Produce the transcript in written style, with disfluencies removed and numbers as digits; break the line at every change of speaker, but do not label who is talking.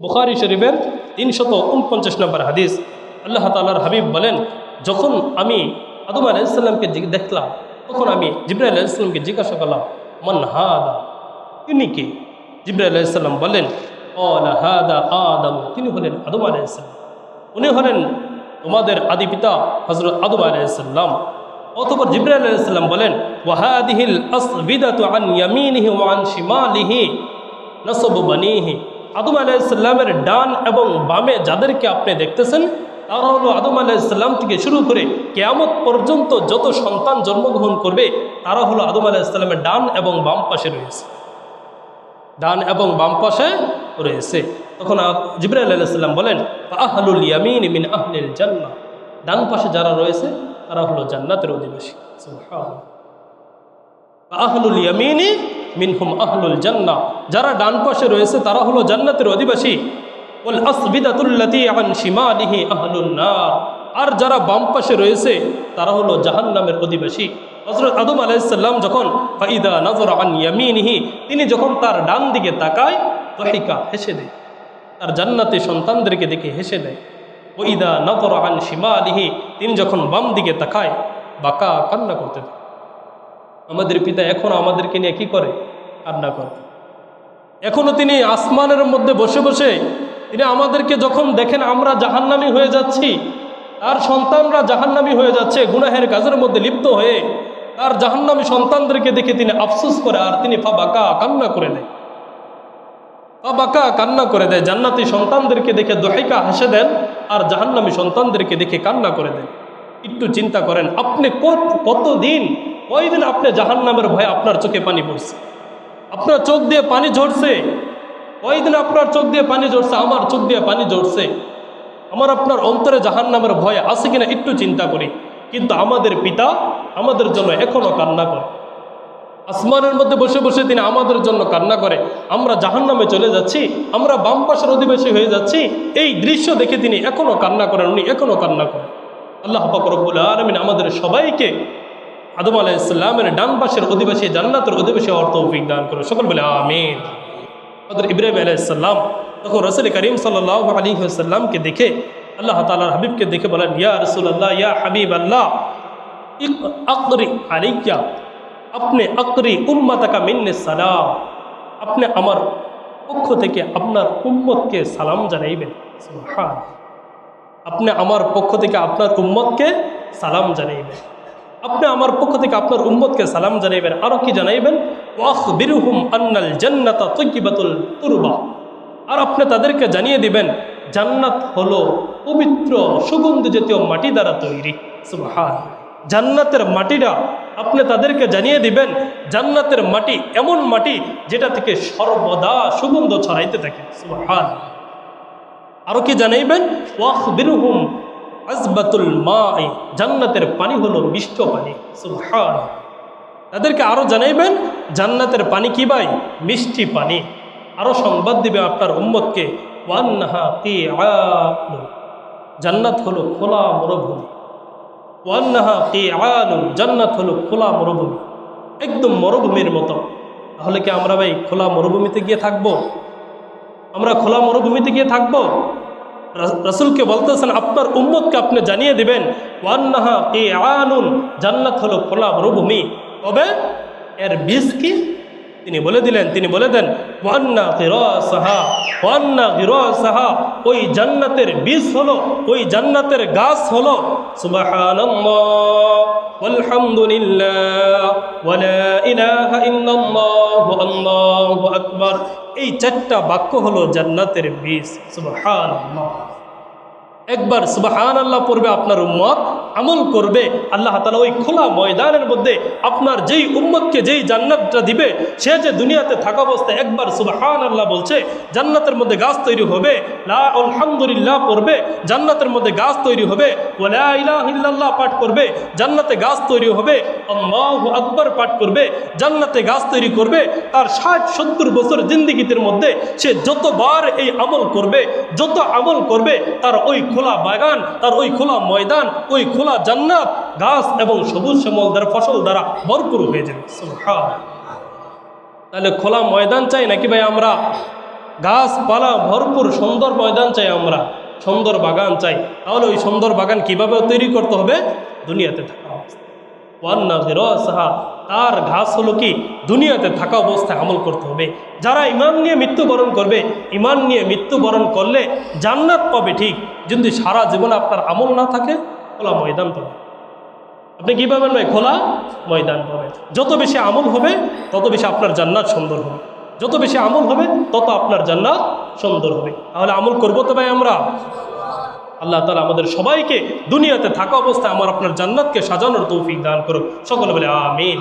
বুখারী শরীফের 349 নম্বর হাদিস। আল্লাহ তাআলার হাবিব বলেন, যখন আমি আদম আলাইহিস সালামকে দেখলাম তখন আমি জিবরাইল আলাইহিস সালামকে জিজ্ঞাসা করলাম, মান হাদা, তিনি কে? জিবরাইল আলাইহিস সালাম বলেন, ক্বালা হাদা আদম, তিনি হলেন আদম আলাইহিস সালাম, উনি হলেন তোমাদের আদি পিতা হযরত আদম আলাইহিস সালাম। অতঃপর জিবরাইল আলাইহিস সালাম বলেন, ওয়া হাদিহিল আসবিদাতু আন ইয়ামিনিহি ওয়া আন শিমালিহি নাসাবু বানিহি, আদম আলাইহিস সালামের ডান এবং বামে যাদেরকে আপনি দেখতেছেন তারা হলো আদম আলাইহিস সালাম থেকে শুরু করে কিয়ামত পর্যন্ত যত সন্তান জন্মগ্রহণ করবে তারা হলো আদম আলাইহিস সালামের ডান এবং বাম পাশে রয়েছে, ডান এবং বাম পাশে রয়েছে। তখন জিবরাইল আলাইহিস সালাম বলেন, আহলুল ইয়ামিন মিন আহলিল জান্নাহ, ডান পাশে যারা রয়েছে তারা হলো জান্নাতের অধিবাসী। সুবহানাল্লাহ। আহলুল ইয়ামিনি মিনহুম আহলুল জান্নাহ, যারা ডান পাশে রয়েছে তারা হলো জান্নাতের অধিবাসী। ওয়াল আসবিদাতুল্লাতী আন শিমালিহি আহলুন নার, আর যারা বাম পাশে রয়েছে তারা হলো জাহান্নামের অধিবাসী। হযরত আদম আলাইহিস সালাম যখন ফাইদা নাযরা আন ইয়ামিনিহি, তিনি যখন তার ডান দিকে তাকায় দহিকা, হেসে দেয়, তার জান্নাতি সন্তানদেরকে দেখে হেসে দেয়। ওয়াইদা নাযরা আন শিমালিহি, তিনি যখন বাম দিকে তাকায় বাঁকা কান্না করতে দেয়। আমাদের পিতা এখনো আমাদেরকে নিয়ে কি করে? কান্না করে। এখনো তিনি আসমানের মধ্যে বসে বসে তিনি আমাদেরকে যখন দেখেন আমরা জাহান্নামী হয়ে যাচ্ছি, তার সন্তানরা জাহান্নামী হয়ে যাচ্ছে গুনাহের কাজের মধ্যে লিপ্ত হয়ে, তার জাহান্নামী সন্তানদেরকে দেখে তিনি আফসোস করে আর তিনি ফাবাকা কান্না করে দেয়, ফাবাকা কান্না করে দেয়। জান্নাতি সন্তানদেরকে দেখে দহিকা হেসে দেন আর জাহান্নামী সন্তানদেরকে দেখে কান্না করে দেন। একটু চিন্তা করেন, আপনি কতদিন কয়দিন আপনি জাহান্নামের ভয়ে আপনার চোখে পানি পড়ছে, আপনার চোখ দিয়ে পানি ঝরছে, কয়দিন আপনার চোখ দিয়ে পানি ঝরছে, আমার চোখ দিয়ে পানি ঝরছে, আমার আপনার অন্তরে জাহান্নামের ভয় আছে কিনা একটু চিন্তা করি। কিন্তু আমাদের পিতা আমাদের জন্য এখনো কান্না করে, আসমানের মধ্যে বসে বসে তিনি আমাদের জন্য কান্না করে। আমরা জাহান্নামে চলে যাচ্ছি, আমরা বাম পাশের অধিবাসী হয়ে যাচ্ছি, এই দৃশ্য দেখে তিনি এখনো কান্না করেন, উনি এখনো কান্না করেন। আল্লাহ পাক রব্বুল আলামিন আমাদের সবাইকে আদম আলাইহিস সালামের ডান পাশের অধিবাসী, জান্নাতের অধিবাসী হওয়ার তৌফিক দান করুন, সকল বলে আমিন। হযরত ইব্রাহিম আলাইহিস সালাম তখন রাসূল করিম সাল্লাল্লাহু আলাইহি ওয়াসাল্লামকে দেখে, আল্লাহ তাআলার হাবিবকে দেখে বলেন, ইয়া রাসূলুল্লাহ, ইয়া হাবিবাল্লাহ, আকরি আলাইয়া, আপনি আকরি উম্মাতাকা মিন্নি সালাম, আপনি আমার পক্ষ থেকে আপনার উম্মতকে সালাম জানাইবেন। সুবহানাল্লাহ। আপনি আমার পক্ষ থেকে আপনার উম্মতকে সালাম জানাইবেন, আপনি আমার পক্ষ থেকে আপনার উম্মতকে সালাম জানাইবেন। আরো কি জানাইবেন? ওয়াখবিরহুম আন্নাল জান্নাতা তাইয়্যিবাতুল তুরবা, আর আপনি তাদেরকে জানিয়ে দিবেন জান্নাত হলো পবিত্র সুগন্ধি জাতীয় মাটি দ্বারা তৈরি। সুবহানাল্লাহ। জান্নাতের মাটিটা আপনি তাদেরকে জানিয়ে দিবেন, জান্নাতের মাটি এমন মাটি যেটা থেকে সর্বদা সুগন্ধ ছড়াইতে থাকে। সুবহানাল্লাহ। আরো কি জানাইবেন? ওয়াখবিরহুম আজবাতুল মাই, জান্নাতের পানি হলো মিষ্ট পানি। সুবহানাল্লাহ। তাদেরকে আরো জানাইবেন জান্নাতের পানি কি ভাই? মিষ্টি পানি। আরো সংবাদ দিবে আপনার উম্মতকে, ওয়ান্নাহা কিআলু, জান্নাত হলো খোলা মরুভূমি। ওয়ান্নাহা কিআলু, জান্নাত হলো খোলা মরুভূমি, একদম মরুভূমির মতো। তাহলে কি আমরা ভাই খোলা মরুভূমিতে গিয়ে থাকবো? আমরা খোলা মরুভূমিতে গিয়ে থাকবো? রাসূলকে বলতেছেন আপনার উম্মতকে আপনি জানিয়ে দিবেন ওয়ান্নাহা কিআলুন, জান্নাত হলো খোলা মরুভূমি। তবে এর বীজ কি? তিনি বলে দিলেন, তিনি বলে দেন ওয়ান্না গিরাসাহা, ওয়ান্না গিরাসাহা, ওই জান্নাতের বীজ হলো, ওই জান্নাতের গাছ হলো সুবহানাল্লাহ ওয়ালহামদুলিল্লাহ ওয়ালা ইলাহা ইল্লাল্লাহু আল্লাহু আকবার। এই চারটা বাক্য হলো জান্নাতের বীজ। সুবহানাল্লাহ। একবার সুবহানাল্লাহ পড়বে আপনার উম্মত, আমল করবে, আল্লাহ তাআলা ওই খোলা ময়দানের মধ্যে আপনার যেই উম্মতকে যেই জান্নাতটা দিবে, সে যে দুনিয়াতে থাকা অবস্থায় একবার সুবহানাল্লাহ বলছে, জান্নাতের মধ্যে গাছ তৈরি হবে। লা আলহামদুলিল্লাহ পড়বে, জান্নাতের মধ্যে গাছ তৈরি হবে। ওয়ালা ইলাহা ইল্লাল্লাহ পাঠ করবে, জান্নাতে গাছ তৈরি হবে। আল্লাহু আকবার পাঠ করবে, জান্নাতে গাছ তৈরি করবে। তার 60-70 বছর জিন্দেগির মধ্যে সে যতবার এই আমল করবে, যত আমল করবে, তার ওই খোলা বাগান, তার ওই খোলা ময়দান, ওই খোলা জান্নাত গাছ এবং সবুজ শ্যামল দ্বারা ফসল দ্বারা ভরপুর হয়ে যাবে। সুবহানাল্লাহ। তাহলে খোলা ময়দান চাই নাকি ভাই আমরা? গাছপালা ভরপুর সুন্দর ময়দান চাই, আমরা সুন্দর বাগান চাই। তাহলে ওই সুন্দর বাগান কিভাবে তৈরি করতে হবে? দুনিয়াতে থাকা অবস্থায়। ওয়ান্না গিরাসাহা, তার ঘাস হলো কি? দুনিয়াতে থাকা অবস্থায় আমল করতে হবে। যারা ইমান নিয়ে মৃত্যুবরণ করবে, ইমান নিয়ে মৃত্যুবরণ করলে জান্নাত পাবে ঠিক, যদি সারা জীবনে আপনার আমল না থাকে খোলা ময়দান পাবে। আপনি কী পাবেন ভাই? খোলা ময়দান পাবেন। যত বেশি আমল হবে তত বেশি আপনার জান্নাত সুন্দর হবে, যত বেশি আমল হবে তত আপনার জান্নাত সুন্দর হবে। তাহলে আমল করবো তো ভাই আমরা। আল্লাহ তাআলা আমাদের সবাইকে দুনিয়াতে থাকা অবস্থায় আমার আপনার জান্নাতকে সাজানোর তৌফিক দান করুক। সকলে বলে আমিন।